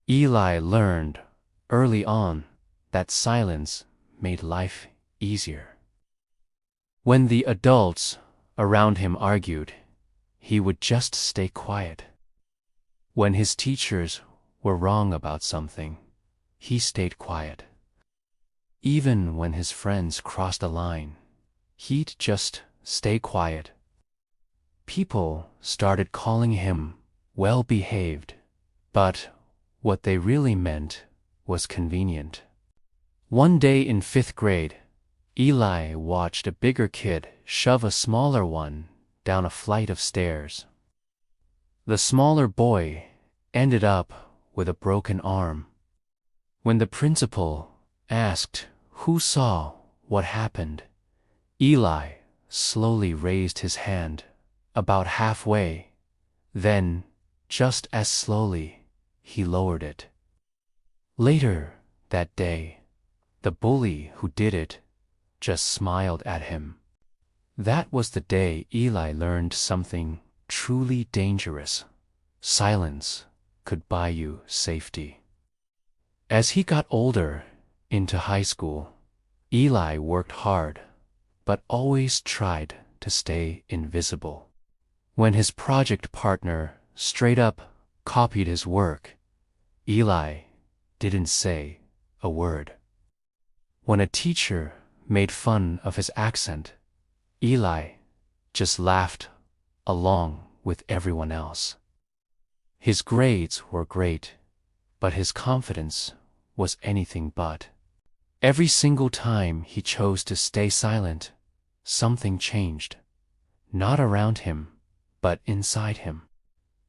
Eli learned early on that silence made life easier. When the adults around him argued, he would just stay quiet. When his teachers were wrong about something, he stayed quiet. Even when his friends crossed a line, he'd just stay quiet. People started calling him well-behaved, but what they really meant was convenient. One day in 5th grade, Eli watched a bigger kid shove a smaller one down a flight of stairs. The smaller boy ended up with a broken arm. When the principal asked who saw what happened, Eli slowly raised his hand about halfway, then, just as slowly, he lowered it. Later that day, the bully who did it just smiled at him. That was the day Eli learned something truly dangerous. Silence could buy you safety. As he got older, into high school, Eli worked hard, but always tried to stay invisible. When his project partner straight up copied his work, Eli didn't say a word. When a teacher made fun of his accent, Eli just laughed along with everyone else. His grades were great, but his confidence was anything but. Every single time he chose to stay silent, something changed. Not around him, but inside him.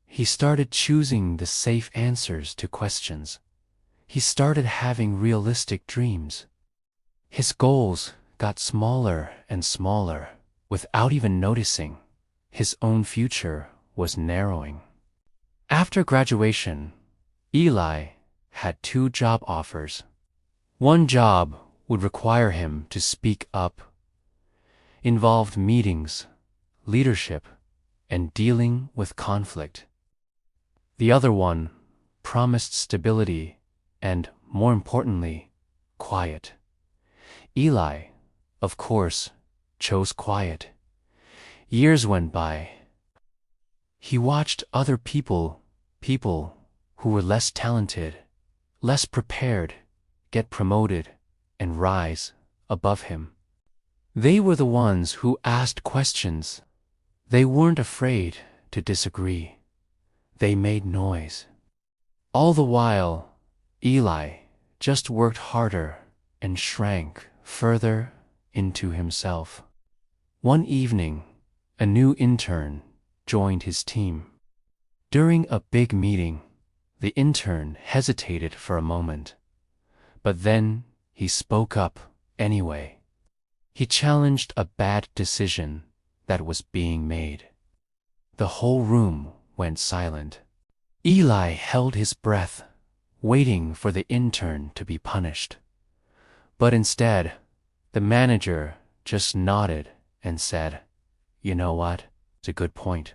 He started choosing the safe answers to questions. He started having realistic dreams. His goals got smaller and smaller. Without even noticing, his own future was narrowing. After graduation, Eli had 2 job offers. One job would require him to speak up, involved meetings, leadership, and dealing with conflict. The other one promised stability and, more importantly, quiet. Eli, of course, chose quiet. Years went by. He watched other people who were less talented, less prepared, get promoted and rise above him. They were the ones who asked questions. They weren't afraid to disagree. They made noise. All the while, Eli just worked harder and shrank further into himself. One evening, a new intern joined his team. During a big meeting, the intern hesitated for a moment, but then he spoke up anyway. He challenged a bad decision that was being made. The whole room went silent. Eli held his breath, waiting for the intern to be punished. But instead, the manager just nodded and said, "You know what? It's a good point."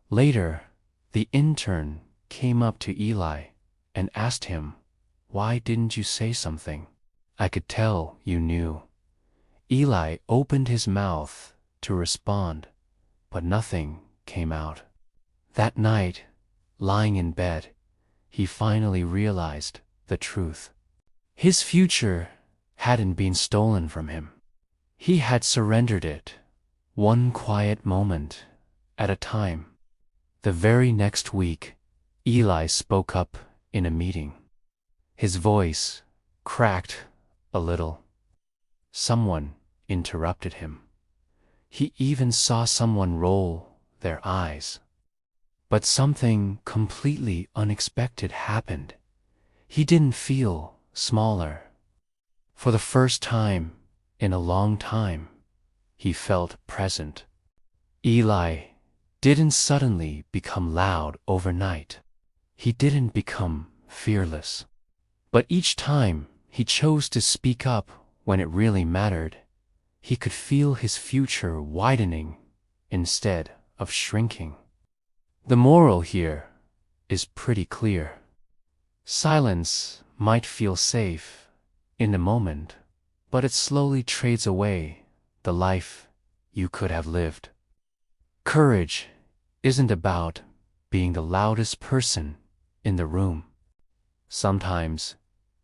Later, the intern came up to Eli and asked him, "Why didn't you say something? I could tell you knew." Eli opened his mouth to respond, but nothing came out. That night, lying in bed, he finally realized the truth. His future hadn't been stolen from him. He had surrendered it, one quiet moment at a time. The very next week, Eli spoke up in a meeting. His voice cracked a little. Someone interrupted him. He even saw someone roll their eyes. But something completely unexpected happened. He didn't feel smaller. For the first time in a long time, he felt present. Eli didn't suddenly become loud overnight. He didn't become fearless. But each time he chose to speak up when it really mattered, he could feel his future widening instead of shrinking. The moral here is pretty clear. Silence might feel safe in the moment, but it slowly trades away the life you could have lived. Courage isn't about being the loudest person in the room. Sometimes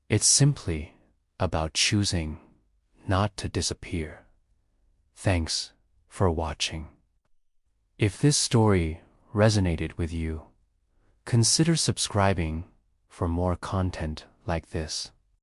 it's simply about choosing not to disappear. Thanks for watching. If this story resonated with you, consider subscribing for more content like this.